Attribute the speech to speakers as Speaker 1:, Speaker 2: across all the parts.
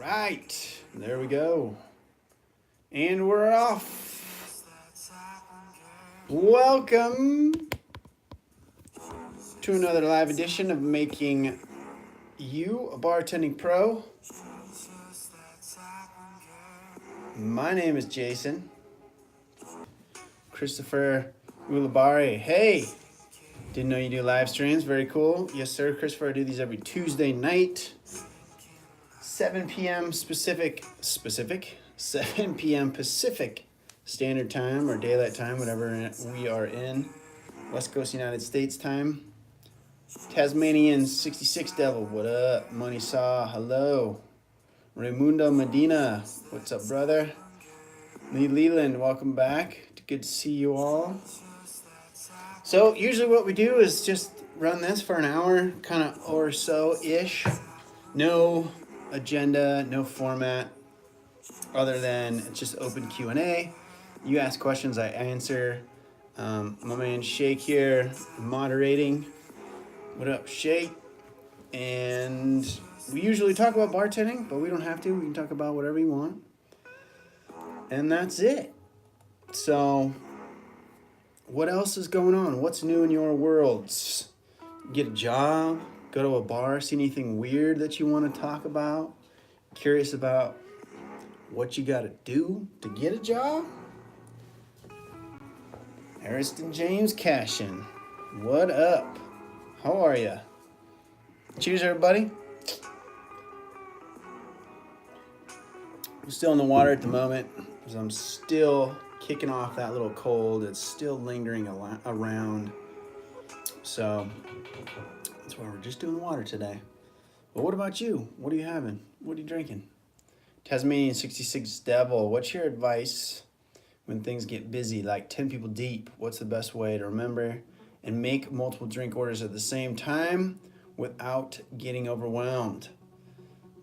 Speaker 1: right, there we go. And we're off. Welcome to another live edition of Making You a Bartending Pro. My name is Jason. Christopher Ulabari. Hey, didn't know you do live streams. Very cool. Yes, sir, Christopher. I do these every Tuesday night. 7 p.m. Pacific, 7 p.m. Pacific Standard Time or Daylight Time, whatever we are in. West Coast United States time. Tasmanian 66 Devil, what up? Money Saw, hello. Raimundo Medina, what's up, brother? Lee Leland, welcome back. Good to see you all. So usually what we do is just run this for an hour, kind of or so-ish. No agenda, no format, other than it's just open Q&A. You ask questions, I answer. My man Shake here, moderating. What up, Shake? And we usually talk about bartending, but we don't have to. We can talk about whatever you want. And that's it. So, what else is going on? What's new in your worlds? Get a job? Go to a bar? See anything weird that you want to talk about? Curious about what you got to do to get a job? Harrison James Cashin, what up? How are ya? Cheers, everybody. I'm still in the water at the moment because I'm still kicking off that little cold. It's still lingering around. So that's why we're just doing water today. But what about you? What are you having? What are you drinking? Tasmanian 66 Devil, what's your advice when things get busy, like 10 people deep? What's the best way to remember and make multiple drink orders at the same time without getting overwhelmed?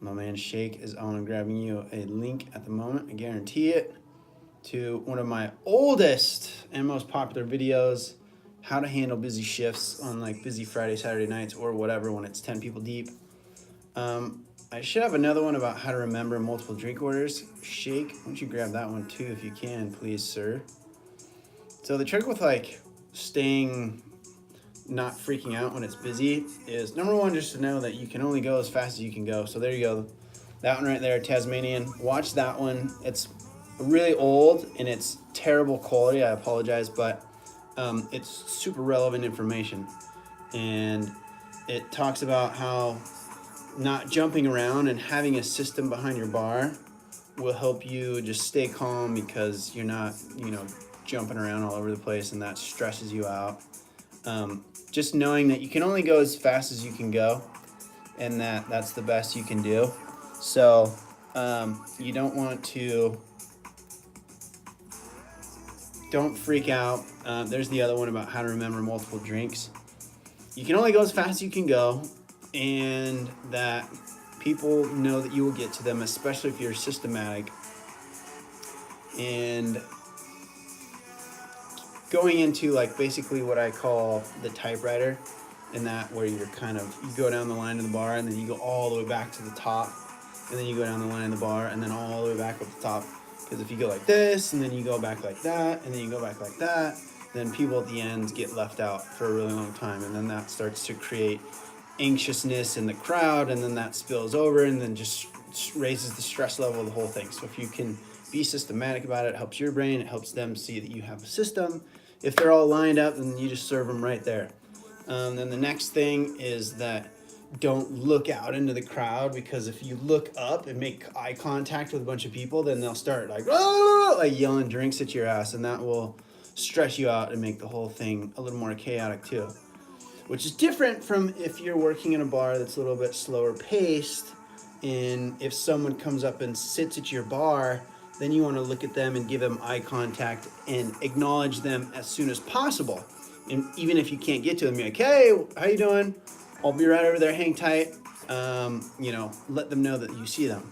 Speaker 1: My man Shake is on and grabbing you a link at the moment, I guarantee it, to one of my oldest and most popular videos, how to handle busy shifts on like busy Friday, Saturday nights or whatever when it's 10 people deep. I should have another one about how to remember multiple drink orders. Shake, why don't you grab that one too if you can, please, sir. So the trick with like not freaking out when it's busy is number one, just to know that you can only go as fast as you can go. So there you go. That one right there, Tasmanian. Watch that one. It's really old and it's terrible quality. I apologize, but it's super relevant information. And it talks about how not jumping around and having a system behind your bar will help you just stay calm because you're not, jumping around all over the place and that stresses you out. Just knowing that you can only go as fast as you can go and that's the best you can do. So you don't freak out. There's the other one about how to remember multiple drinks. You can only go as fast as you can go, and that people know that you will get to them, especially if you're systematic. And going into like basically what I call the typewriter, and that where you go down the line of the bar and then you go all the way back to the top, and then you go down the line of the bar and then all the way back up the top. Because if you go like this and then you go back like that and then you go back like that, then people at the end get left out for a really long time, and then that starts to create anxiousness in the crowd, and then that spills over and then just raises the stress level of the whole thing. So if you can be systematic about it, it helps your brain, it helps them see that you have a system. If they're all lined up, then you just serve them right there. Then the next thing is that don't look out into the crowd, because if you look up and make eye contact with a bunch of people, then they'll start like yelling drinks at your ass, and that will stress you out and make the whole thing a little more chaotic too. Which is different from if you're working in a bar that's a little bit slower paced, and if someone comes up and sits at your bar, then you want to look at them and give them eye contact and acknowledge them as soon as possible. And even if you can't get to them, you're like, hey, how you doing? I'll be right over there, hang tight. Let them know that you see them.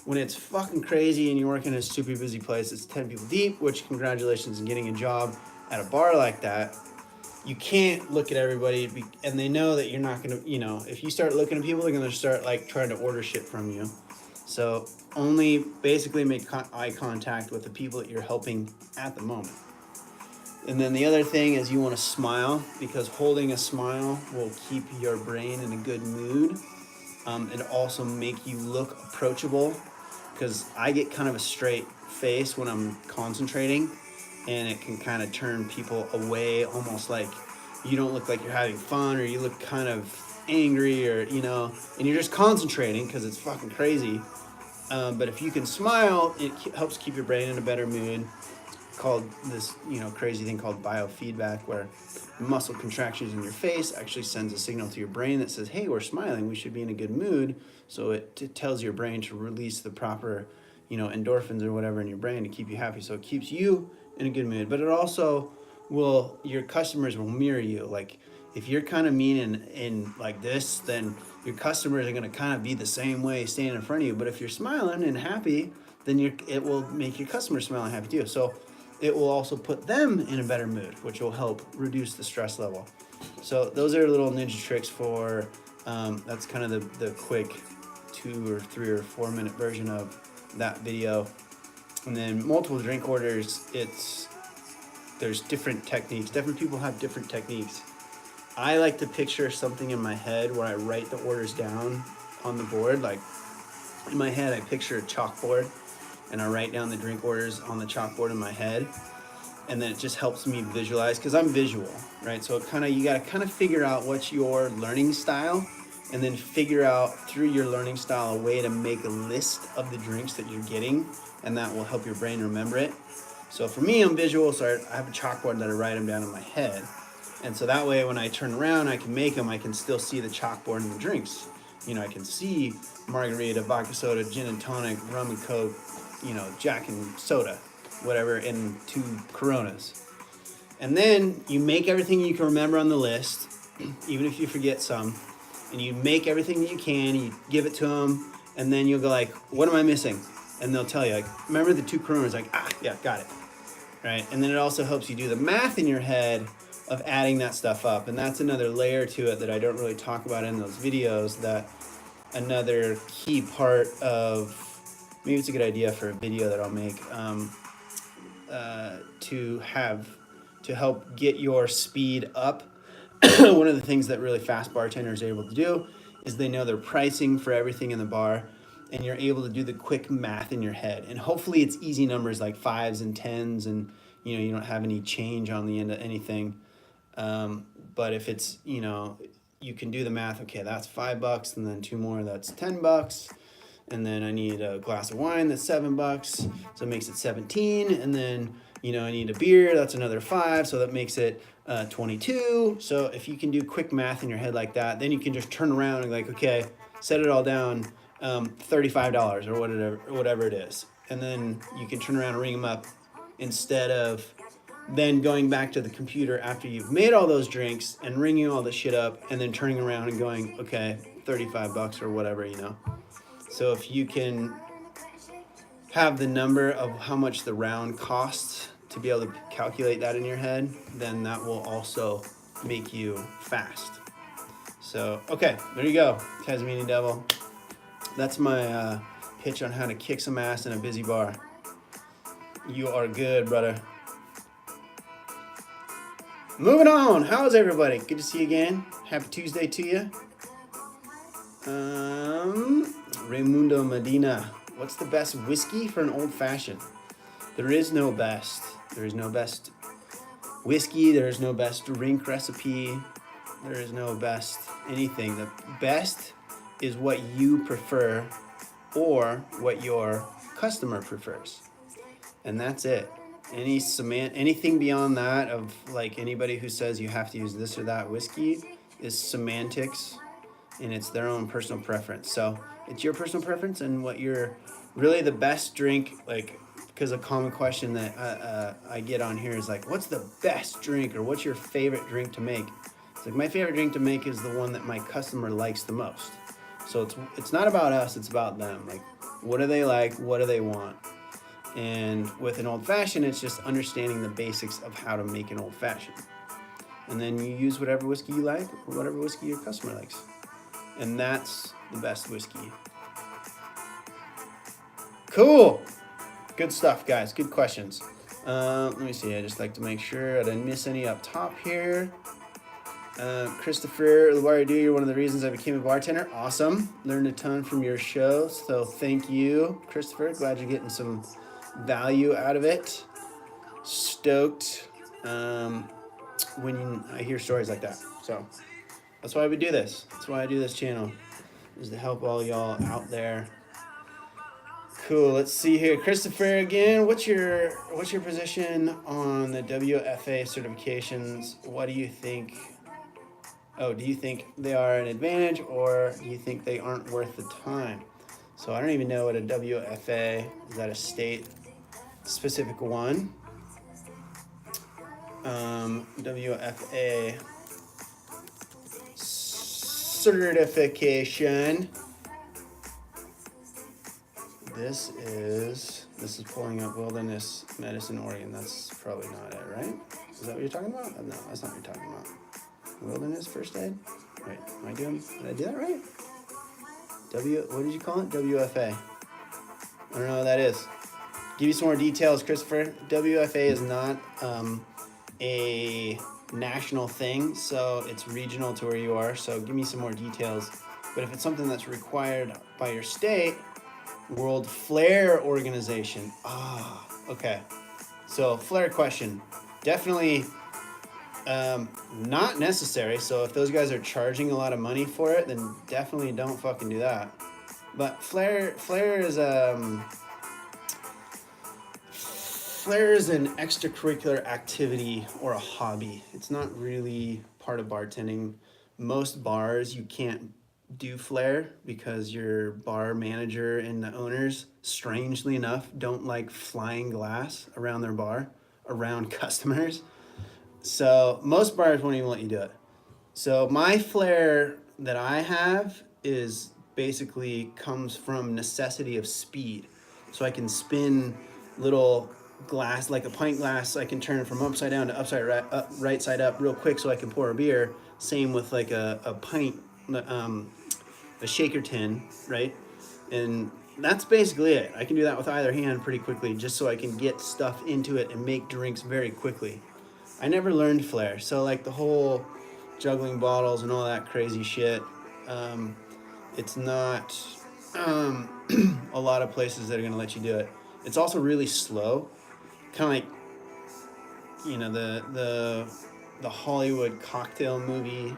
Speaker 1: When it's fucking crazy and you're working in a super busy place, it's 10 people deep, which congratulations on getting a job at a bar like that. You can't look at everybody, and they know that you're not going to, if you start looking at people, they're going to start like trying to order shit from you. So only basically make eye contact with the people that you're helping at the moment. And then the other thing is you want to smile, because holding a smile will keep your brain in a good mood. It also make you look approachable, because I get kind of a straight face when I'm concentrating, and it can kind of turn people away, almost like you don't look like you're having fun, or you look kind of angry, or and you're just concentrating because it's fucking crazy. But if you can smile, it helps keep your brain in a better mood. It's called this crazy thing called biofeedback, where muscle contractions in your face actually sends a signal to your brain that says, hey, we're smiling, we should be in a good mood. So it tells your brain to release the proper endorphins or whatever in your brain to keep you happy. So it keeps you in a good mood, but it also your customers will mirror you. Like if you're kind of mean and like this, then your customers are going to kind of be the same way standing in front of you. But if you're smiling and happy, then it will make your customers smile and happy too. So it will also put them in a better mood, which will help reduce the stress level. So those are little ninja tricks for, that's kind of the quick 2 or 3 or 4 minute version of that video. And then multiple drink orders, there's different techniques. Different people have different techniques. I like to picture something in my head where I write the orders down on the board. Like in my head, I picture a chalkboard, and I write down the drink orders on the chalkboard in my head. And then it just helps me visualize, because I'm visual, right? So you got to kind of figure out what's your learning style, and then figure out through your learning style a way to make a list of the drinks that you're getting, and that will help your brain remember it. So for me, I'm visual, so I have a chalkboard that I write them down in my head. And so that way when I turn around, I can make them, I can still see the chalkboard and the drinks. I can see margarita, vodka soda, gin and tonic, rum and coke, Jack and soda, whatever, in 2 Coronas. And then you make everything you can remember on the list, even if you forget some, and you make everything that you can, you give it to them, and then you'll go like, what am I missing? And they'll tell you, like, remember the 2 Coronas? Like, yeah, got it, right? And then it also helps you do the math in your head of adding that stuff up. And that's another layer to it that I don't really talk about in those videos, that another key part of, maybe it's a good idea for a video that I'll make, to help get your speed up. One of the things that really fast bartenders are able to do is they know their pricing for everything in the bar, and you're able to do the quick math in your head. And hopefully it's easy numbers like 5s and 10s, and you don't have any change on the end of anything. But if it's, you can do the math, okay, that's $5, and then 2 more, that's $10. And then I need a glass of wine, that's $7, so it makes it 17. And then I need a beer, that's another 5, so that makes it 22. So if you can do quick math in your head like that, then you can just turn around and like, okay, set it all down, $35 or whatever it is, and then you can turn around and ring them up, instead of then going back to the computer after you've made all those drinks and ringing all the shit up, and then turning around and going, okay, $35 or whatever, So if you can have the number of how much the round costs to be able to calculate that in your head, then that will also make you fast. So, okay, there you go, Tasmanian Devil. That's my pitch on how to kick some ass in a busy bar. You are good, brother. Moving on. How's everybody? Good to see you again. Happy Tuesday to you. Raimundo Medina. What's the best whiskey for an old fashioned? There is no best. There is no best whiskey. There is no best drink recipe. There is no best anything. The best is what you prefer, or what your customer prefers. And that's it. Anything beyond that, of like anybody who says you have to use this or that whiskey, is semantics, and it's their own personal preference. So it's your personal preference, and what you're really the best drink, like, because a common question that I get on here is like, what's the best drink, or what's your favorite drink to make? It's like, my favorite drink to make is the one that my customer likes the most. So it's not about us, it's about them. Like, what do they like? What do they want? And with an old fashioned, it's just understanding the basics of how to make an old fashioned. And then you use whatever whiskey you like, or whatever whiskey your customer likes. And that's the best whiskey. Cool. Good stuff, guys. Good questions. Let me see. I just like to make sure I didn't miss any up top here. Christopher, the Wire Do, you're one of the reasons I became a bartender. Awesome. Learned a ton from your show. So thank you, Christopher. Glad you're getting some value out of it. Stoked when I hear stories like that. So that's why we do this. That's why I do this channel, is to help all y'all out there. Cool. Let's see here, Christopher. Again, what's your position on the WFA certifications? What do you think? Oh, do you think they are an advantage, or do you think they aren't worth the time? So I don't even know what a WFA is. That a state-specific one? WFA certification. This is pulling up Wilderness Medicine, Oregon. That's probably not it, right? Is that what you're talking about? No, that's not what you're talking about. Wilderness first aid? Wait, did I do that right? What did you call it? WFA. I don't know what that is. Give you some more details, Christopher. WFA is not a national thing, so it's regional to where you are. So give me some more details. But if it's something that's required by your state, World Flare Organization. Okay. So flare question. Definitely not necessary. So if those guys are charging a lot of money for it, then definitely don't fucking do that. But flare is an extracurricular activity or a hobby. It's not really part of bartending. Most bars you can't do flare because your bar manager and the owners, strangely enough, don't like flying glass around their bar, around customers. So most bars won't even let you do it. So my flare that I have is basically comes from necessity of speed. So I can spin little glass, like a pint glass, I can turn it from upside down to upside right side up real quick so I can pour a beer. Same with like a pint, a shaker tin, right? And that's basically it. I can do that with either hand pretty quickly just so I can get stuff into it and make drinks very quickly. I never learned flare, so like the whole juggling bottles and all that crazy shit, it's not a lot of places that are gonna let you do it. It's also really slow, kind of like, you know, the Hollywood cocktail movie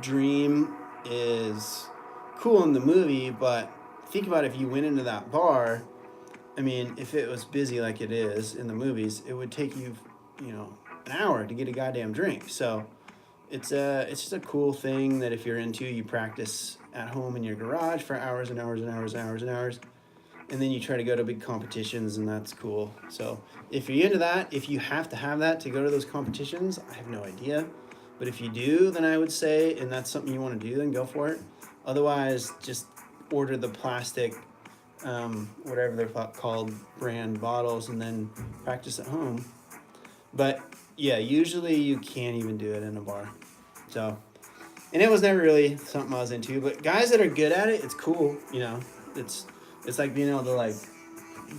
Speaker 1: Dream is cool in the movie, but think about if you went into that bar, I mean, if it was busy like it is in the movies, it would take you, you know, an hour to get a goddamn drink. So it's just a cool thing that if you're into, you practice at home in your garage for hours and hours and hours and hours and hours, and then you try to go to big competitions, and that's cool. So if you're into that, if you have to have that to go to those competitions, I have no idea. But if you do, then I would say, and that's something you want to do, then go for it. Otherwise, just order the plastic, whatever they're called, brand bottles, and then practice at home. But yeah, usually you can't even do it in a bar. So, and it was never really something I was into, but guys that are good at it, it's cool, you know. It's like being able to like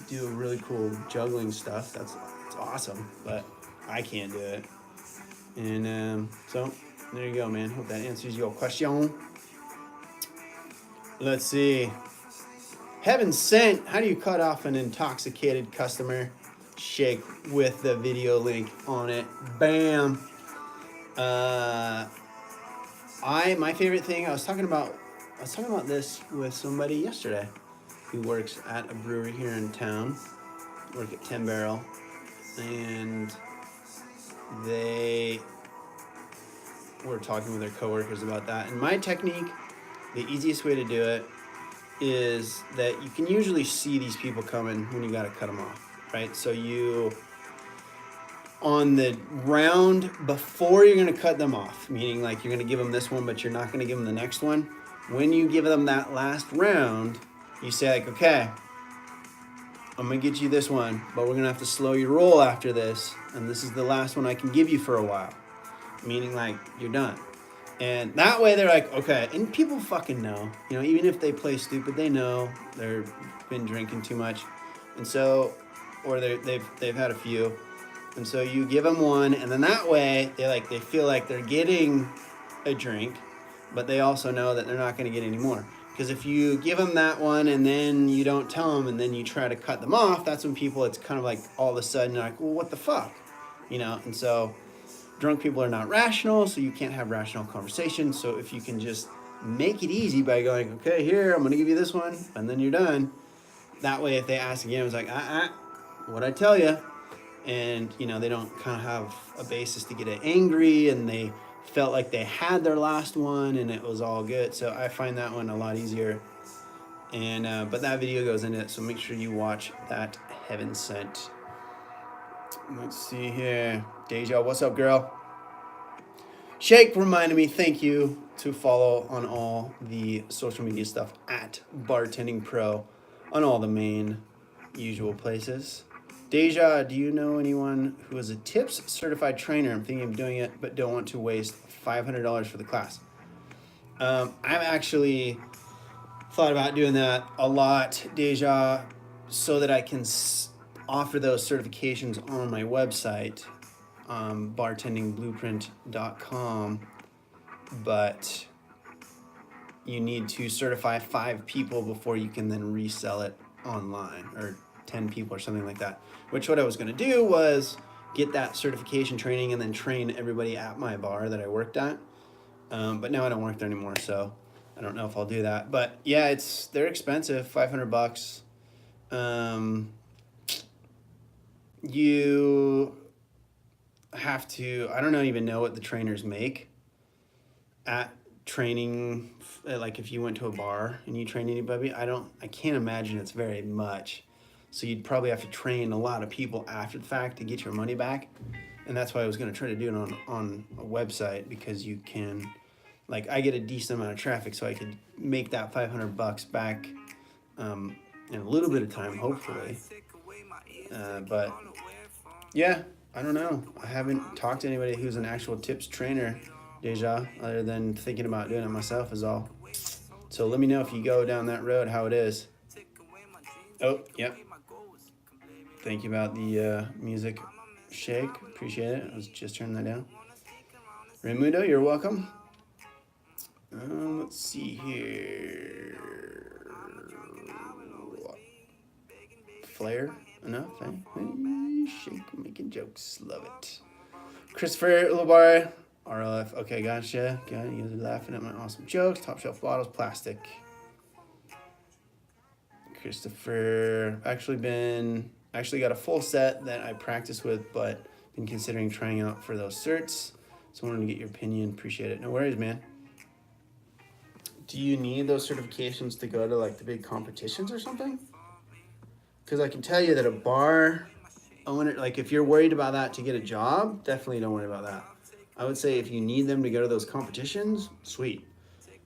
Speaker 1: do really cool juggling stuff. It's awesome, but I can't do it. And so there you go, man. Hope that answers your question. Let's see. Heaven sent, how do you cut off an intoxicated customer? Shake with the video link on it. Bam. My favorite thing, I was talking about this with somebody yesterday who works at a brewery here in town. Work at 10 Barrel, and they were talking with their coworkers about that. And my technique, the easiest way to do it is that you can usually see these people coming when you got to cut them off. Right, so you, on the round before you're going to cut them off, meaning like you're going to give them this one, but you're not going to give them the next one. When you give them that last round, you say like, okay, I'm going to get you this one, but we're going to have to slow your roll after this, and this is the last one I can give you for a while, meaning like you're done. And that way they're like, okay. And people fucking know. You know, even if they play stupid, they know they've been drinking too much. And so, or they've had a few. And so you give them one, and then that way they feel like they're getting a drink, but they also know that they're not going to get any more. Because if you give them that one and then you don't tell them and then you try to cut them off, that's when people, it's kind of like all of a sudden they're like, well, what the fuck? You know, and so drunk people are not rational, so you can't have rational conversations. So if you can just make it easy by going, okay, here, I'm going to give you this one, and then you're done. That way, if they ask again, it's like, what'd I tell you? And, you know, they don't kind of have a basis to get angry, and they felt like they had their last one and it was all good. So I find that one a lot easier. And but that video goes into it, so make sure you watch that. Heaven Sent. Let's see here. Deja, what's up, girl? Shake reminded me, thank you, to follow on all the social media stuff at Bartending Pro on all the main usual places. Deja, do you know anyone who is a tips certified trainer? I'm thinking of doing it, but don't want to waste $500 for the class. I've actually thought about doing that a lot, Deja, so that I can offer those certifications on my website, bartendingblueprint.com, but you need to certify 5 people before you can then resell it online, or 10 people or something like that. Which what I was going to do was get that certification training and then train everybody at my bar that I worked at. But now I don't work there anymore, so I don't know if I'll do that. But yeah, they're expensive, $500. You have to, I don't even know what the trainers make at training. Like if you went to a bar and you train anybody, I can't imagine it's very much. So you'd probably have to train a lot of people after the fact to get your money back. And that's why I was going to try to do it on a website, because you can, like, I get a decent amount of traffic, so I could make that $500 back in a little bit of time, hopefully. But yeah, I don't know. I haven't talked to anybody who's an actual tips trainer, Deja, other than thinking about doing it myself is all. So let me know if you go down that road, how it is. Oh, yep. Thank you about the music, Shake. Appreciate it. I was just turning that down. Raimundo, you're welcome. Let's see here. Flair, enough, eh? Shake, making jokes. Love it. Christopher Labar, RLF. Okay, gotcha. Got it. You guys are laughing at my awesome jokes. Top shelf bottles, plastic. Christopher, actually got a full set that I practice with, but been considering trying out for those certs. So I wanted to get your opinion. Appreciate it. No worries, man. Do you need those certifications to go to like the big competitions or something? Because I can tell you that a bar owner, like if you're worried about that to get a job, definitely don't worry about that. I would say if you need them to go to those competitions, sweet.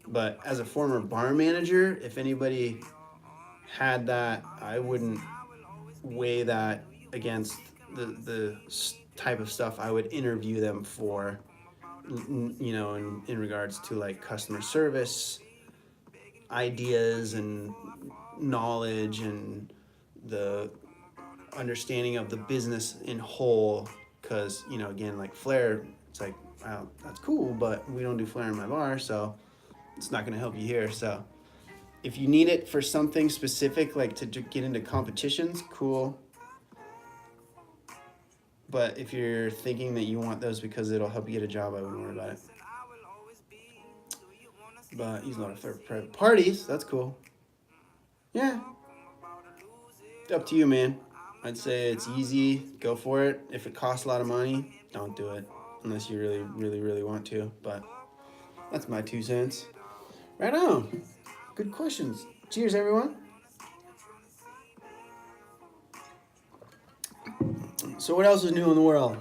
Speaker 1: But as a former bar manager, if anybody had that, I wouldn't weigh that against the type of stuff I would interview them for, you know, in regards to like customer service ideas and knowledge and the understanding of the business in whole. Because, you know, again, like flair, it's like, wow, that's cool, but we don't do flair in my bar, so it's not going to help you here. So if you need it for something specific, like to get into competitions, cool. But if you're thinking that you want those because it'll help you get a job, I wouldn't worry about it. But use a lot of private parties, that's cool. Yeah. Up to you, man. I'd say it's easy, go for it. If it costs a lot of money, don't do it. Unless you really, really, really want to. But that's my 2 cents. Right on. Good questions. Cheers, everyone. So what else is new in the world?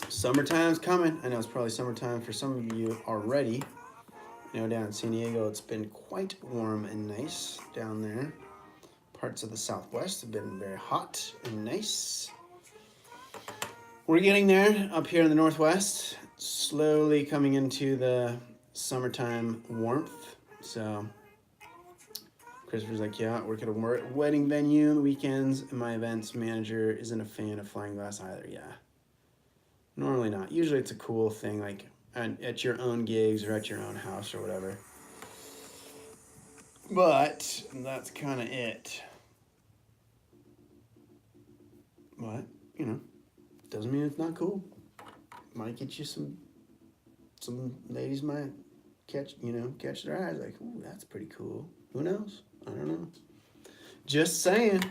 Speaker 1: Summertime's coming. I know it's probably summertime for some of you already. You know, down in San Diego, it's been quite warm and nice down there. Parts of the Southwest have been very hot and nice. We're getting there up here in the Northwest. Slowly coming into the summertime warmth. So Christopher's like, yeah, I work at a wedding venue on the weekends, and my events manager isn't a fan of flying glass either. Yeah, normally not. Usually it's a cool thing, like at your own gigs or at your own house or whatever. But that's kind of it. But, you know, doesn't mean it's not cool. Might get you some ladies might catch their eyes like, ooh, that's pretty cool. Who knows? I don't know. Just saying.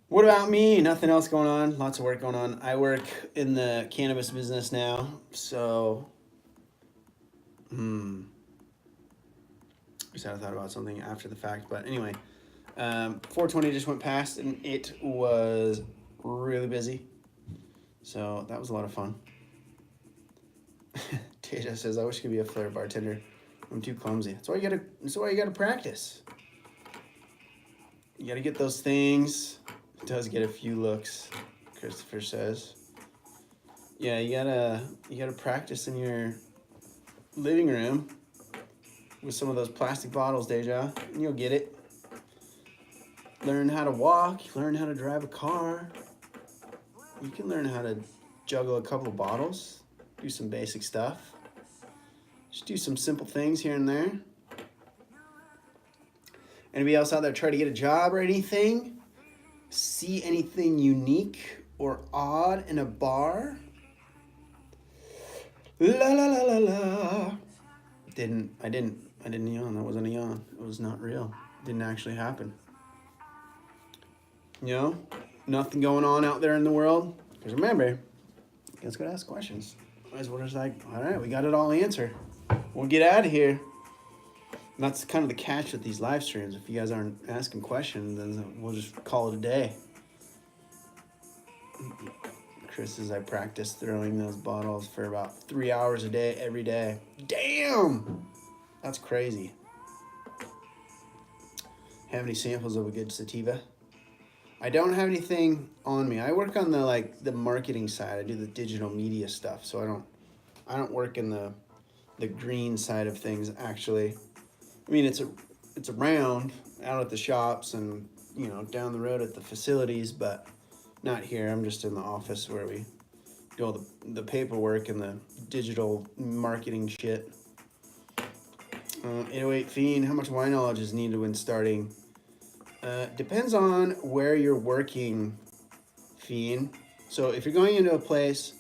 Speaker 1: What about me? Nothing else going on. Lots of work going on. I work in the cannabis business now, so just had a thought about something after the fact, but anyway, 420 just went past and it was really busy, so that was a lot of fun. Teja says, I wish I could be a flair bartender. I'm too clumsy. That's why you gotta practice. You gotta get those things. It does get a few looks, Christopher says. Yeah, you gotta practice in your living room with some of those plastic bottles, Deja, and you'll get it. Learn how to walk, learn how to drive a car. You can learn how to juggle a couple of bottles, do some basic stuff. Just do some simple things here and there. Anybody else out there try to get a job or anything? See anything unique or odd in a bar? La la la la la. I didn't yawn. That wasn't a yawn. It was not real. It didn't actually happen. You know, nothing going on out there in the world. Because remember, you guys gotta ask questions. Otherwise, we're just like, all right, we got it all answered. We'll get out of here. And that's kind of the catch with these live streams. If you guys aren't asking questions, then we'll just call it a day. Chris says I practice throwing those bottles for about 3 hours a day, every day. Damn! That's crazy. Have any samples of a good sativa? I don't have anything on me. I work on the marketing side. I do the digital media stuff, so I don't work in the green side of things actually. I mean, it's around out at the shops and down the road at the facilities, but not here. I'm just in the office where we do all the paperwork and the digital marketing shit. 808 Fiend, how much wine knowledge is needed when starting? Depends on where you're working, Fiend. So if you're going into a place,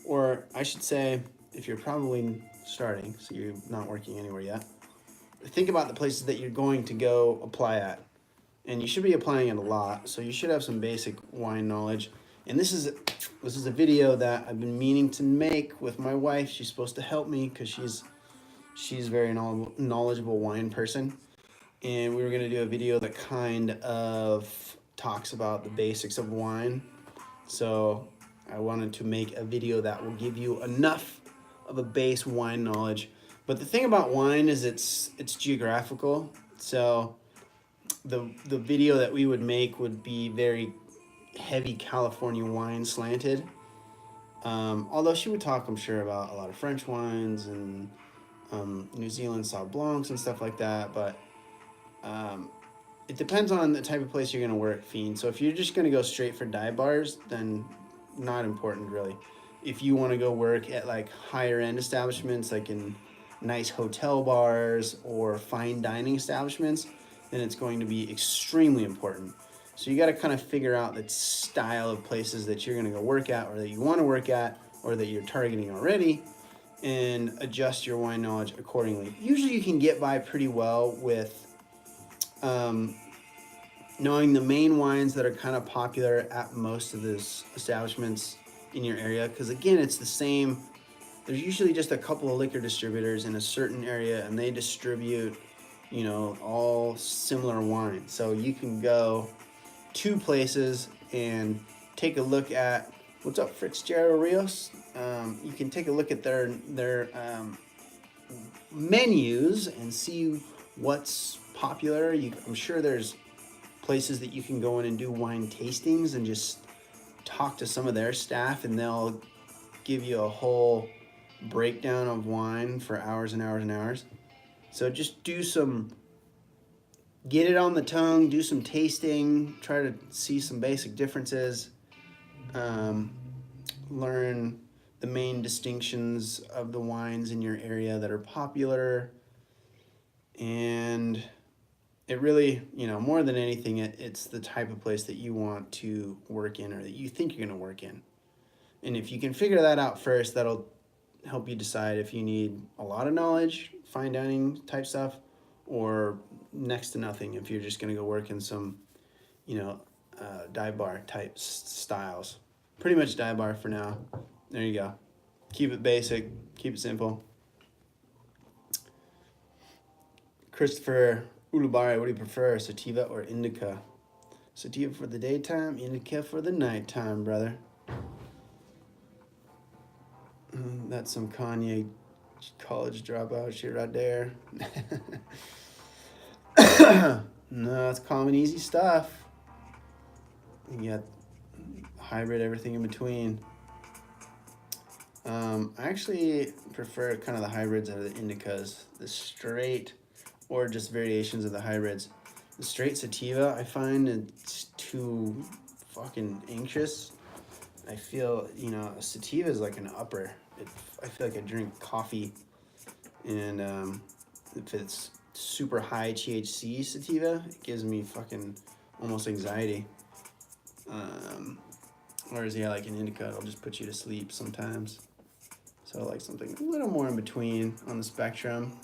Speaker 1: or I should say, if you're probably starting, so you're not working anywhere yet, think about the places that you're going to go apply at. And you should be applying it a lot, so you should have some basic wine knowledge. And this is a video that I've been meaning to make with my wife. She's supposed to help me because she's a very knowledgeable wine person. And we were going to do a video that kind of talks about the basics of wine. So I wanted to make a video that will give you enough of a base wine knowledge. But the thing about wine is it's geographical. So the video that we would make would be very heavy California wine slanted. Although she would talk, I'm sure, about a lot of French wines and New Zealand Sauv Blancs and stuff like that. But it depends on the type of place you're going to work, Fiend. So if you're just going to go straight for dive bars, then not important really. If you want to go work at like higher end establishments, like in nice hotel bars or fine dining establishments, then it's going to be extremely important. So you got to kind of figure out the style of places that you're going to go work at, or that you want to work at, or that you're targeting already, and adjust your wine knowledge accordingly. Usually you can get by pretty well with knowing the main wines that are kind of popular at most of those establishments in your area, because again, it's the same. There's usually just a couple of liquor distributors in a certain area, and they distribute all similar wines. So you can go two places and take a look at, what's up, Fitzgerald Rios? You can take a look at their menus and see what's popular. I'm sure there's places that you can go in and do wine tastings and just talk to some of their staff, and they'll give you a whole breakdown of wine for hours and hours and hours. So just get it on the tongue, do some tasting, try to see some basic differences, learn the main distinctions of the wines in your area that are popular. And it really, more than anything, it's the type of place that you want to work in or that you think you're going to work in. And if you can figure that out first, that'll help you decide if you need a lot of knowledge, fine dining type stuff, or next to nothing if you're just going to go work in some, dive bar type styles. Pretty much dive bar for now. There you go. Keep it basic, keep it simple. Christopher Ulubari, what do you prefer, sativa or indica? Sativa for the daytime, indica for the nighttime, brother. That's some Kanye college dropout shit right there. No, it's calm and easy stuff. You got hybrid, everything in between. I actually prefer kind of the hybrids over the indicas. The straight or just variations of the hybrids. The straight sativa, I find it's too fucking anxious. I feel, a sativa is like an upper. I feel like I drink coffee. And if it's super high THC sativa, it gives me fucking almost anxiety. Whereas, like an indica, it'll just put you to sleep sometimes. So I like something a little more in between on the spectrum.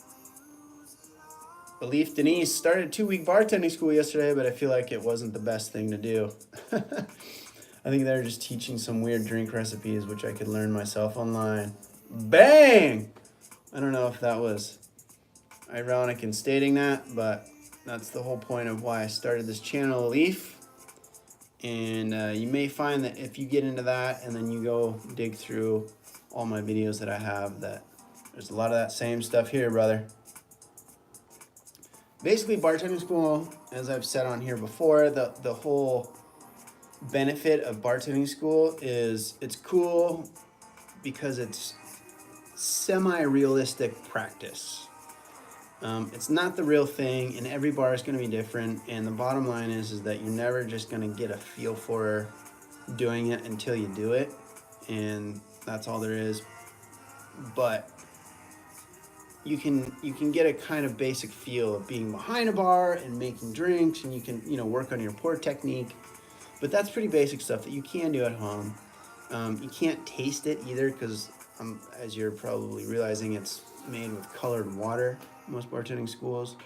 Speaker 1: Belief Denise started 2-week bartending school yesterday, but I feel like it wasn't the best thing to do. I think they're just teaching some weird drink recipes, which I could learn myself online. Bang! I don't know if that was ironic in stating that, but that's the whole point of why I started this channel, Leaf. And you may find that if you get into that and then you go dig through all my videos that I have, that there's a lot of that same stuff here, brother. Basically, bartending school, as I've said on here before, the whole benefit of bartending school is it's cool because it's semi-realistic practice. It's not the real thing, and every bar is going to be different. And the bottom line is that you're never just going to get a feel for doing it until you do it, and that's all there is. But you can get a kind of basic feel of being behind a bar and making drinks, and you can work on your pour technique. But that's pretty basic stuff that you can do at home. You can't taste it either because, as you're probably realizing, it's made with colored water. Most bartending schools,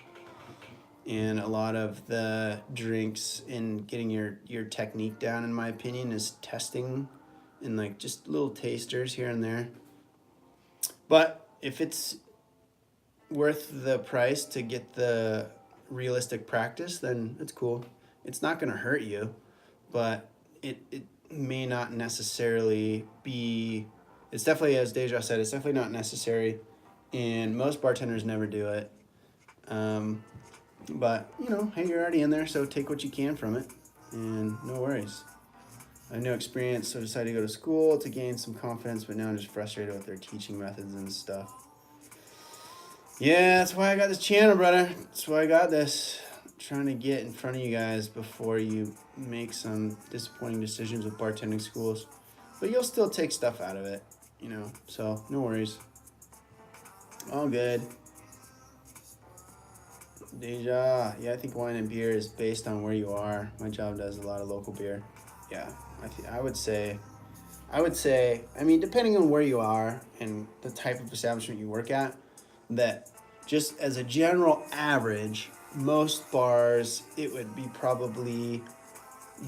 Speaker 1: and a lot of the drinks in getting your technique down, in my opinion, is testing and like just little tasters here and there. But if it's worth the price to get the realistic practice, then it's cool. It's not going to hurt you, but it may not necessarily be. It's definitely, as Deja said, it's definitely not necessary. And most bartenders never do it. But, hey, you're already in there, so take what you can from it. And no worries. I have no experience, so decided to go to school to gain some confidence, but now I'm just frustrated with their teaching methods and stuff. Yeah, that's why I got this channel, brother. That's why I got this. I'm trying to get in front of you guys before you make some disappointing decisions with bartending schools. But you'll still take stuff out of it, so no worries. All good. Deja, yeah, I think wine and beer is based on where you are. My job does a lot of local beer. Yeah, I would say, I mean, depending on where you are and the type of establishment you work at, that just as a general average, most bars, it would be probably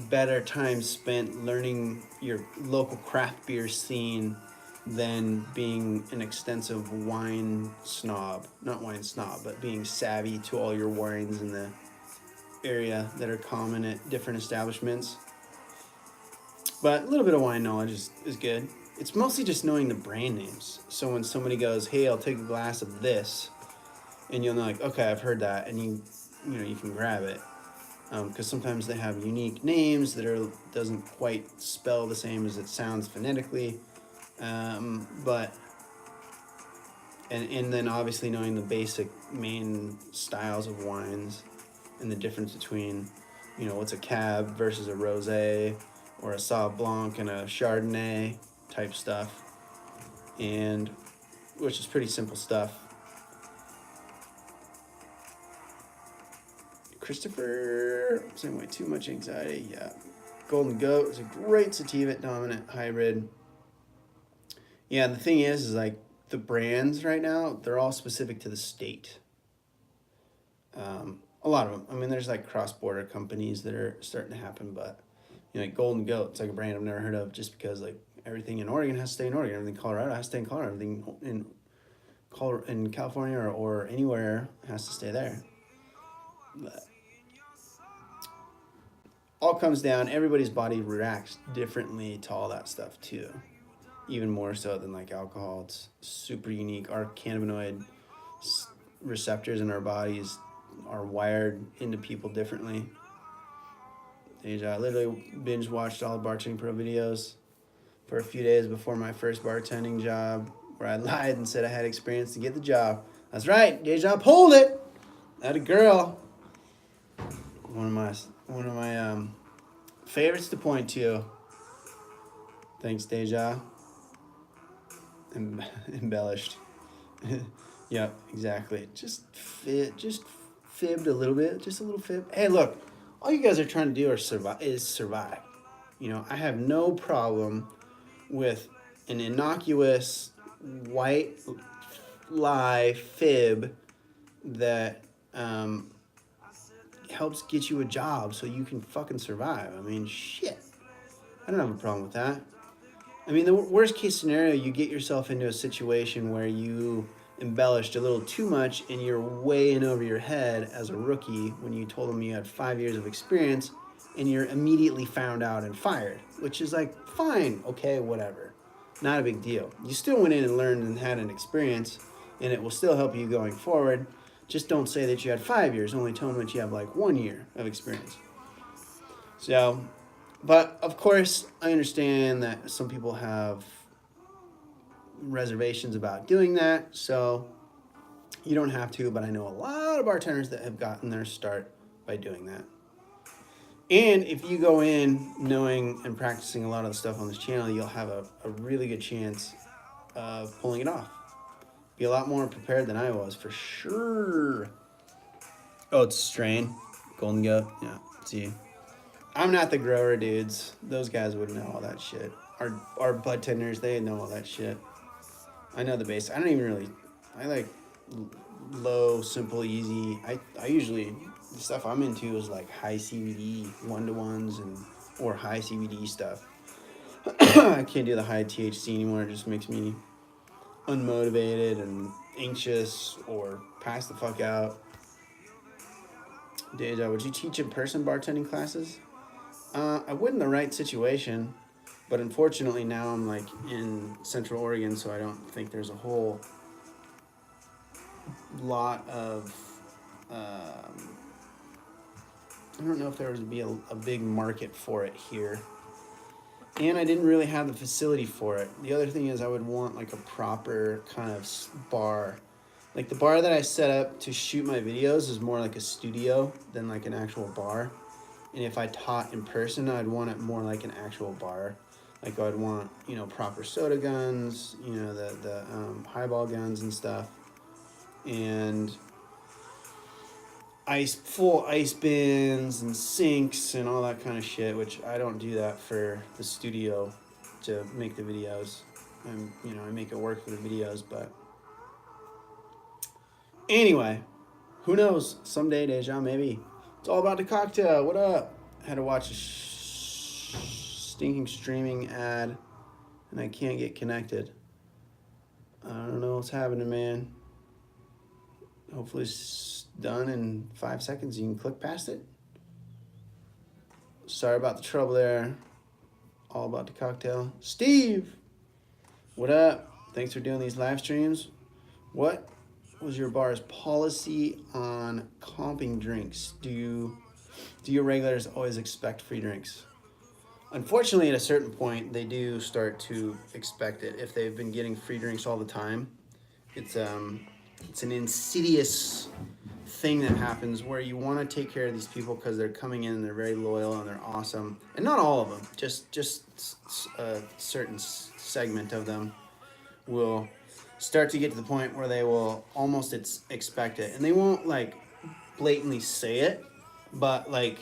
Speaker 1: better time spent learning your local craft beer scene than being an extensive wine snob. Not wine snob, but being savvy to all your wines in the area that are common at different establishments. But a little bit of wine knowledge is good. It's mostly just knowing the brand names. So when somebody goes, hey, I'll take a glass of this, and you'll know, like, okay, I've heard that, and you can grab it. Because sometimes they have unique names that doesn't quite spell the same as it sounds phonetically. But and then obviously knowing the basic main styles of wines and the difference between, you know, what's a cab versus a rosé or a sauv blanc and a chardonnay type stuff, and which is pretty simple stuff. Christopher, same way, too much anxiety. Yeah, Golden Goat is a great sativa dominant hybrid. Yeah, and the thing is like the brands right now, they're all specific to the state. A lot of them. I mean, there's like cross-border companies that are starting to happen, but you know, like Golden Goat, it's like a brand I've never heard of, just because like everything in Oregon has to stay in Oregon, everything in Colorado has to stay in Colorado, everything in California or anywhere has to stay there. But all comes down, everybody's body reacts differently to all that stuff too. Even more so than like alcohol. It's super unique. Our cannabinoid receptors in our bodies are wired into people differently. I literally binge watched all the Bartending Pro videos for a few days before my first bartending job, where I lied and said I had experience to get the job. That's right, Deja pulled it. I had a girl. One of my favorites to point to. Thanks, Deja. Embellished. Yep, exactly. Just fibbed a little bit, just a little fib. Hey, look, all you guys are trying to do is survive. You know, I have no problem with an innocuous white lie fib that helps get you a job so you can fucking survive. I mean, shit. I don't have a problem with that. I mean, the worst case scenario, you get yourself into a situation where you embellished a little too much and you're way in over your head as a rookie when you told them you had 5 years of experience, and you're immediately found out and fired, which is like, fine, okay, whatever. Not a big deal. You still went in and learned and had an experience, and it will still help you going forward. Just don't say that you had 5 years, only tell them that you have like 1 year of experience. So, but of course, I understand that some people have reservations about doing that, so you don't have to, but I know a lot of bartenders that have gotten their start by doing that. And if you go in knowing and practicing a lot of the stuff on this channel, you'll have a really good chance of pulling it off. Be a lot more prepared than I was, for sure. Oh, it's strain. Golden Goat. Yeah, see. I'm not the grower dudes. Those guys wouldn't know all that shit. Our bud tenders, they know all that shit. I know the base. I don't even really... I like low, simple, easy. I usually... The stuff I'm into is like high CBD, 1-to-1s, or high CBD stuff. I can't do the high THC anymore. It just makes me unmotivated and anxious or pass the fuck out. Deja, would you teach in-person bartending classes? I would in the right situation, but unfortunately now I'm like in Central Oregon, so I don't think there's a whole lot of... I don't know if there would be a big market for it here. And I didn't really have the facility for it. The other thing is I would want like a proper kind of bar. Like the bar that I set up to shoot my videos is more like a studio than like an actual bar. And if I taught in person, I'd want it more like an actual bar. Like I'd want, you know, proper soda guns, you know, the highball guns and stuff. And full ice bins and sinks and all that kind of shit, which I don't do that for the studio to make the videos. I make it work for the videos, but anyway, who knows? Someday, Deja, maybe. It's all about the cocktail. What up? I had to watch a stinking streaming ad, and I can't get connected. I don't know what's happening, man. Hopefully it's done in 5 seconds. You can click past it. Sorry about the trouble there. All about the cocktail. Steve, what up? Thanks for doing these live streams. What was your bar's policy on comping drinks? Do your regulars always expect free drinks? Unfortunately, at a certain point, they do start to expect it. If they've been getting free drinks all the time, it's an insidious thing that happens where you want to take care of these people because they're coming in and they're very loyal and they're awesome, and not all of them, just a certain segment of them will start to get to the point where they will almost expect it, and they won't like blatantly say it, but like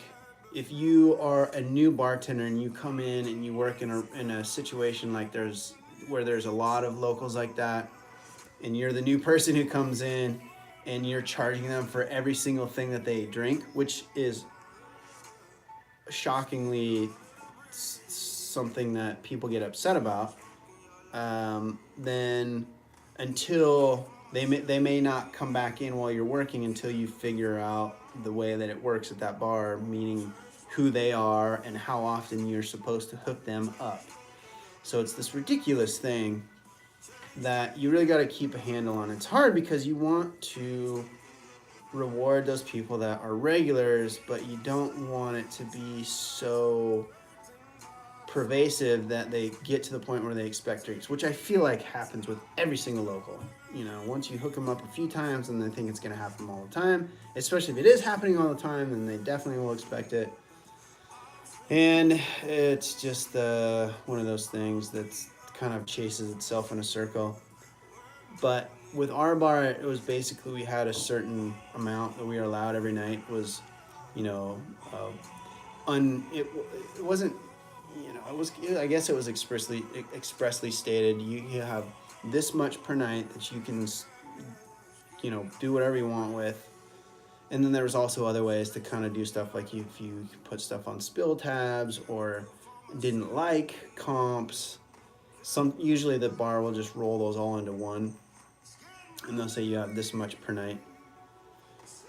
Speaker 1: if you are a new bartender and you come in and you work in a situation like there's a lot of locals like that, and you're the new person who comes in and you're charging them for every single thing that they drink, which is shockingly something that people get upset about, then until they may not come back in while you're working until you figure out the way that it works at that bar, meaning who they are and how often you're supposed to hook them up. So it's this ridiculous thing that you really got to keep a handle on. It's hard because you want to reward those people that are regulars, but you don't want it to be so pervasive that they get to the point where they expect drinks, which I feel like happens with every single local. You know, once you hook them up a few times and they think it's going to happen all the time, especially if it is happening all the time, then they definitely will expect it. And it's just one of those things that's kind of chases itself in a circle. But with our bar, it was basically we had a certain amount that we were allowed every night. Was, you know, it wasn't, you know, it was, I guess it was expressly stated. You have this much per night that you can, you know, do whatever you want with. And then there was also other ways to kind of do stuff, like if you put stuff on spill tabs or didn't like comps. Usually the bar will just roll those all into one, and they'll say you have this much per night.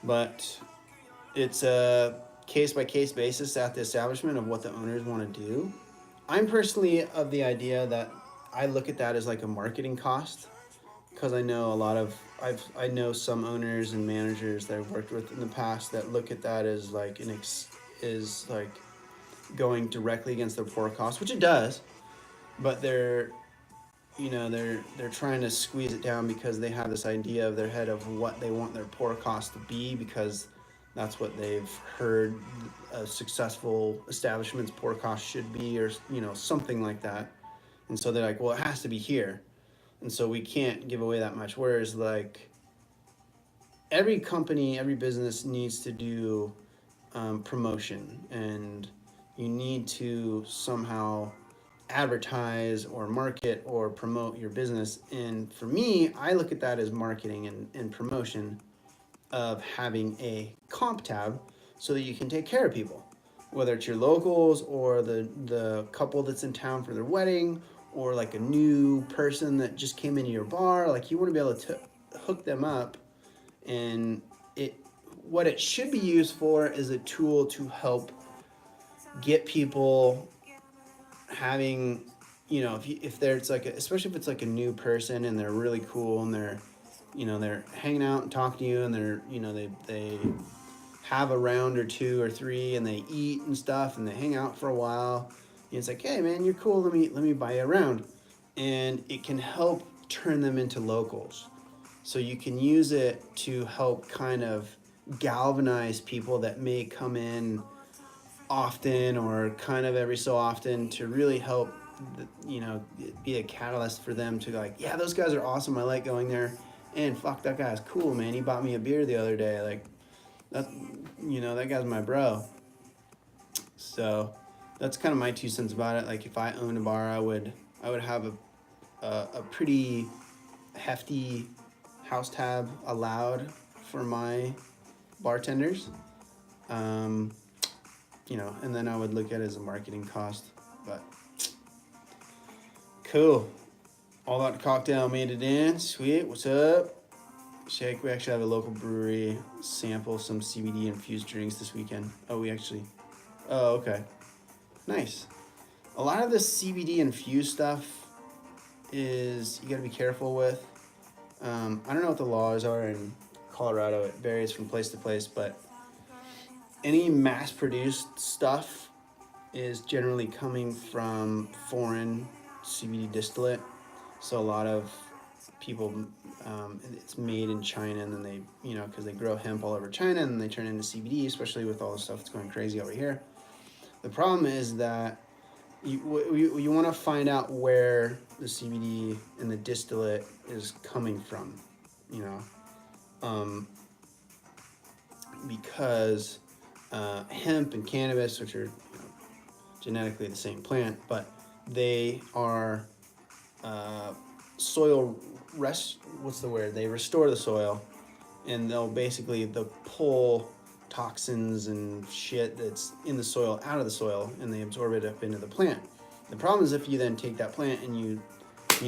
Speaker 1: But it's a case-by-case basis at the establishment of what the owners want to do. I'm personally of the idea that I look at that as like a marketing cost, because I know I know some owners and managers that I've worked with in the past that look at that as like is like going directly against their pour cost, which it does, but they're trying to squeeze it down because they have this idea of their head of what they want their pour cost to be, because that's what they've heard a successful establishment's pour cost should be, or something like that. And so they're like, well, it has to be here, and so we can't give away that much. Whereas like every company, every business needs to do promotion, and you need to somehow advertise or market or promote your business. And for me, I look at that as marketing and promotion of having a comp tab so that you can take care of people, whether it's your locals or the couple that's in town for their wedding, or like a new person that just came into your bar. Like, you want to be able to hook them up, and what it should be used for is a tool to help get people having, if there's like especially if it's like a new person and they're really cool and they're hanging out and talking to you, and they have a round or two or three and they eat and stuff and they hang out for a while, and it's like, hey man, you're cool, let me buy you a round. And it can help turn them into locals. So you can use it to help kind of galvanize people that may come in often or kind of every so often, to really help be a catalyst for them to like, yeah, those guys are awesome, I like going there, and fuck, that guy's cool, man, he bought me a beer the other day, like that guy's my bro. So that's kind of my 2 cents about it. Like, if I owned a bar, I would have a pretty hefty house tab allowed for my bartenders. And then I would look at it as a marketing cost. But cool. All Out Cocktail made it in. Sweet. What's up? Shake. We actually have a local brewery sample some CBD infused drinks this weekend. Oh, okay. Nice. A lot of this CBD infused stuff is, you got to be careful with. I don't know what the laws are in Colorado. It varies from place to place, but any mass-produced stuff is generally coming from foreign CBD distillate. So a lot of people, it's made in China, and then they, you know, because they grow hemp all over China, and they turn it into CBD, especially with all the stuff that's going crazy over here. The problem is that you want to find out where the CBD and the distillate is coming from, you know, because hemp and cannabis, which are, you know, genetically the same plant, but they are they restore the soil, and they'll pull toxins and shit that's in the soil out of the soil, and they absorb it up into the plant. The problem is if you then take that plant and you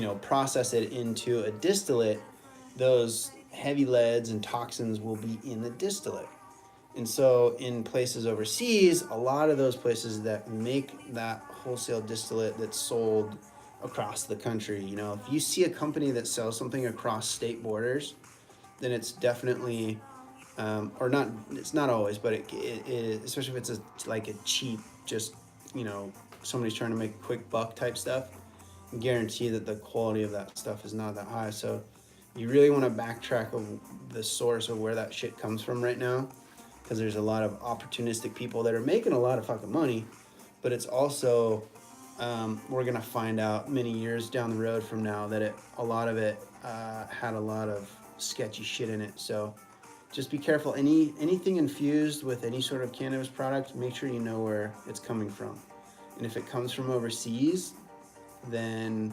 Speaker 1: know, process it into a distillate, those heavy leads and toxins will be in the distillate. And so in places overseas, a lot of those places that make that wholesale distillate that's sold across the country, you know, if you see a company that sells something across state borders, then it's definitely, or not, it's not always, but it especially if it's like a cheap, just, you know, somebody's trying to make a quick buck type stuff, guarantee that the quality of that stuff is not that high. So you really want to backtrack of the source of where that shit comes from right now, because there's a lot of opportunistic people that are making a lot of fucking money, but it's also, we're gonna find out many years down the road from now that a lot of it had a lot of sketchy shit in it. So just be careful. Anything infused with any sort of cannabis product, make sure you know where it's coming from. And if it comes from overseas, then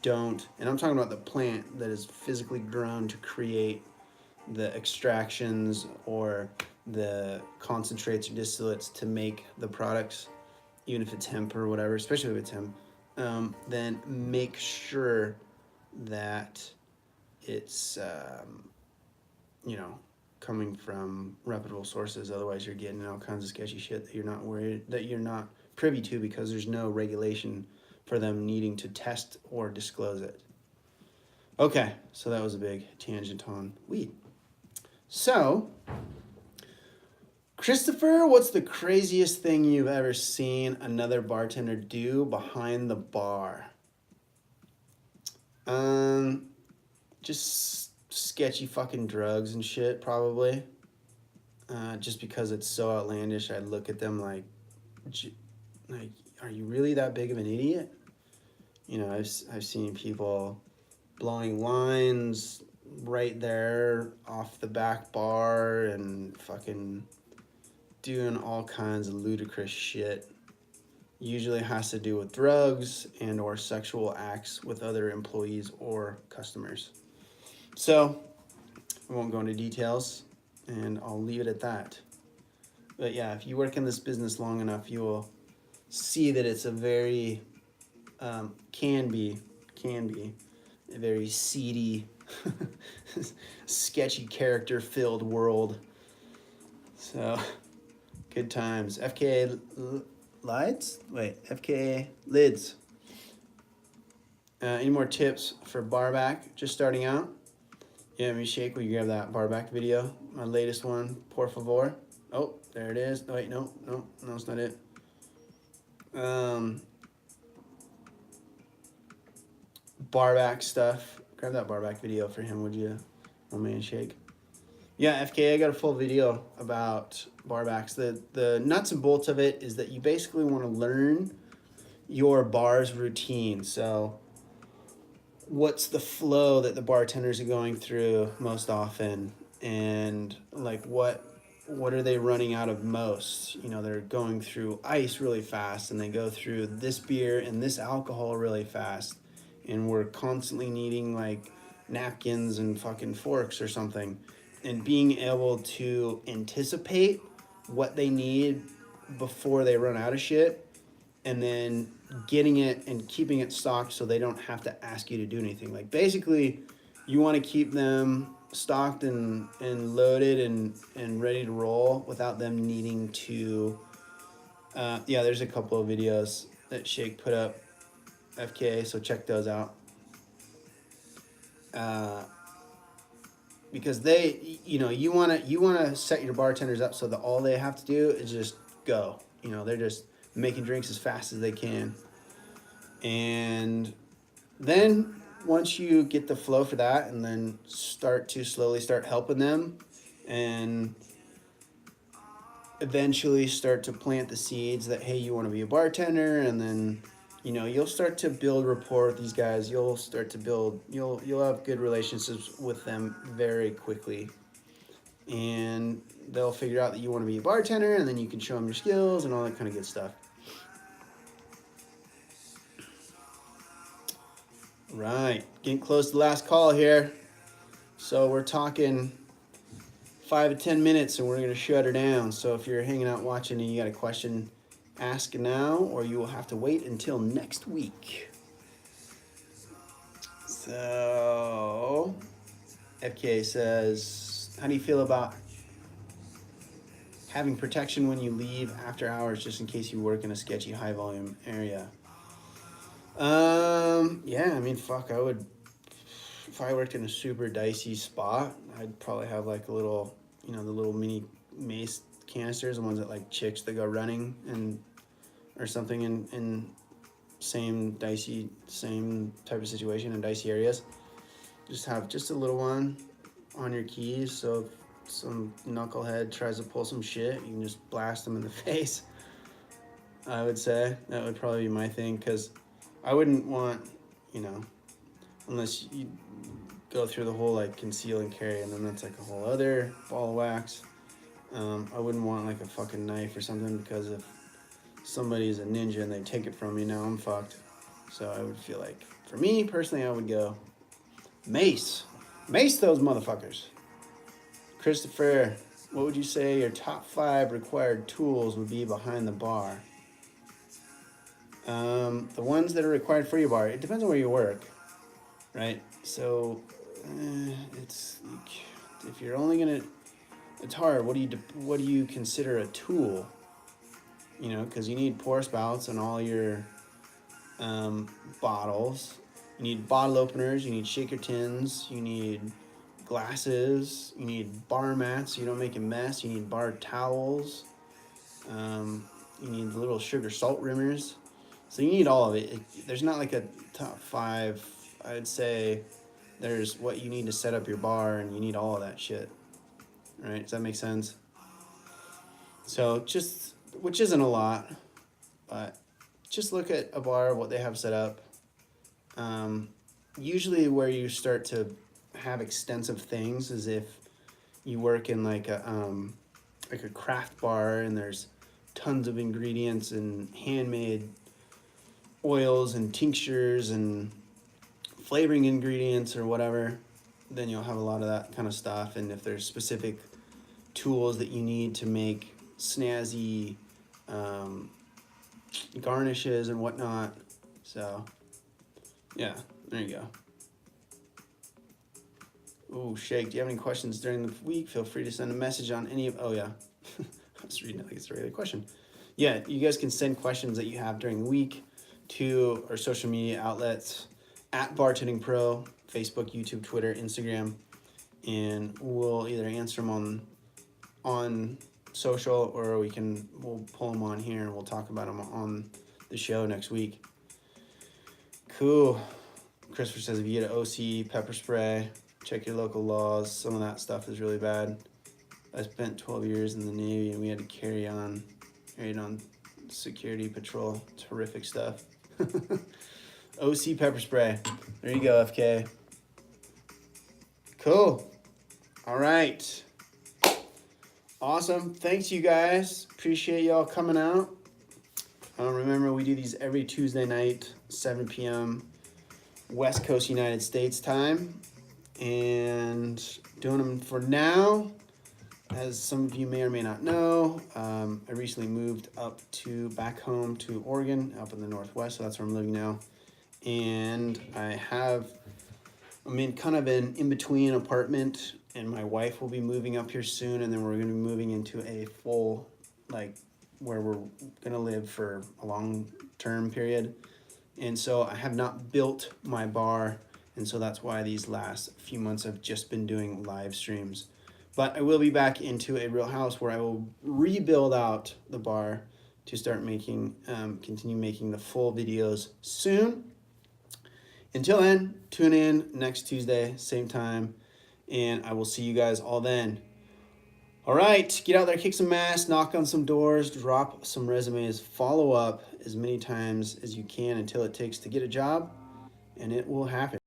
Speaker 1: don't. And I'm talking about the plant that is physically grown to create the extractions or the concentrates or distillates to make the products, even if it's hemp or whatever, especially if it's hemp, then make sure that it's, you know, coming from reputable sources. Otherwise you're getting all kinds of sketchy shit that you're not privy to, because there's no regulation for them needing to test or disclose it. Okay, so that was a big tangent on weed. So, Christopher, what's the craziest thing you've ever seen another bartender do behind the bar? Just sketchy fucking drugs and shit, probably. Just because it's so outlandish, I look at them like, are you really that big of an idiot? You know, I've seen people blowing lines right there off the back bar and fucking doing all kinds of ludicrous shit. Usually has to do with drugs and or sexual acts with other employees or customers. So I won't go into details, and I'll leave it at that. But yeah, if you work in this business long enough, you will see that it's a very, can be a very seedy, sketchy character-filled world. So, good times. FKA lids? Wait, FKA lids. Any more tips for barback just starting out? Yeah, me shake. Will you grab that barback video? My latest one, por favor. Oh, there it is. Oh, wait, no, it's not it. Barback stuff. Grab that barback video for him, would you, my man Shake? Yeah, FKA, I got a full video about barbacks. The nuts and bolts of it is that you basically want to learn your bar's routine. So what's the flow that the bartenders are going through most often, and like what are they running out of most? You know, they're going through ice really fast, and they go through this beer and this alcohol really fast, and we're constantly needing like napkins and fucking forks or something. And being able to anticipate what they need before they run out of shit, and then getting it and keeping it stocked so they don't have to ask you to do anything. Like basically you want to keep them stocked and loaded and ready to roll without them needing to, yeah, there's a couple of videos that Shake put up, FKA, so check those out. Because they, you know, you want to set your bartenders up so that all they have to do is just go. You know, they're just making drinks as fast as they can. And then once you get the flow for that, and then slowly start helping them, and eventually start to plant the seeds that, hey, you want to be a bartender, and then, you know, you'll start to build rapport with these guys. You'll start to build, you'll have good relationships with them very quickly, and they'll figure out that you want to be a bartender, and then you can show them your skills and all that kind of good stuff. Right, getting close to the last call here. So we're talking 5 to 10 minutes and we're going to shut her down. So if you're hanging out watching and you got a question, ask now, or you will have to wait until next week. So FK says, how do you feel about having protection when you leave after hours just in case you work in a sketchy high volume area? Yeah, I mean, fuck, I would, if I worked in a super dicey spot, I'd probably have like a little, you know, the little mini mace canisters, the ones that like chicks that go running and or something in same type of situation in dicey areas. Just have just a little one on your keys, so if some knucklehead tries to pull some shit, you can just blast them in the face. I would say that would probably be my thing, because I wouldn't want, you know, unless you go through the whole like conceal and carry, and then that's like a whole other ball of wax. I wouldn't want like a fucking knife or something, because if somebody's a ninja and they take it from me, now I'm fucked. So I would feel like, for me personally, I would go mace. Mace those motherfuckers. Christopher, what would you say your top 5 required tools would be behind the bar? The ones that are required for your bar, it depends on where you work, right? So it's like, if you're only gonna, it's hard. What do you consider a tool? You know, because you need pour spouts on all your bottles. You need bottle openers. You need shaker tins. You need glasses. You need bar mats so you don't make a mess. You need bar towels. You need the little sugar salt rimmers. So you need all of it. There's not like a top 5. I'd say there's what you need to set up your bar, and you need all of that shit. Right? Does that make sense? So just, which isn't a lot, but just look at a bar, what they have set up. Usually where you start to have extensive things is if you work in like a craft bar, and there's tons of ingredients and handmade oils and tinctures and flavoring ingredients or whatever. Then you'll have a lot of that kind of stuff. And if there's specific tools that you need to make snazzy garnishes and whatnot. So yeah, there you go. Ooh, Shake, do you have any questions during the week? Feel free to send a message on any of, oh yeah, I was reading it like it's a regular question. Yeah, you guys can send questions that you have during the week to our social media outlets at Bartending Pro, Facebook, YouTube, Twitter, Instagram, and we'll either answer them on social, or we'll pull them on here and we'll talk about them on the show next week. Cool. Christopher says, if you get an OC pepper spray, check your local laws. Some of that stuff is really bad. I spent 12 years in the Navy, and we had to carry on security patrol. Terrific stuff. OC pepper spray. There you go, FK. Cool. All right. Awesome. Thanks, you guys. Appreciate y'all coming out. Remember, we do these every Tuesday night, 7 p.m. West Coast United States time. And doing them for now. As some of you may or may not know, I recently moved back home to Oregon, up in the Northwest, so that's where I'm living now. And I'm in kind of an in-between apartment, and my wife will be moving up here soon, and then we're going to be moving into a full, like, where we're going to live for a long-term period. And so I have not built my bar, and so that's why these last few months I've just been doing live streams. But I will be back into a real house where I will rebuild out the bar to start continue making the full videos soon. Until then, tune in next Tuesday, same time, and I will see you guys all then. All right, get out there, kick some ass, knock on some doors, drop some resumes, follow up as many times as you can until it takes to get a job, and it will happen.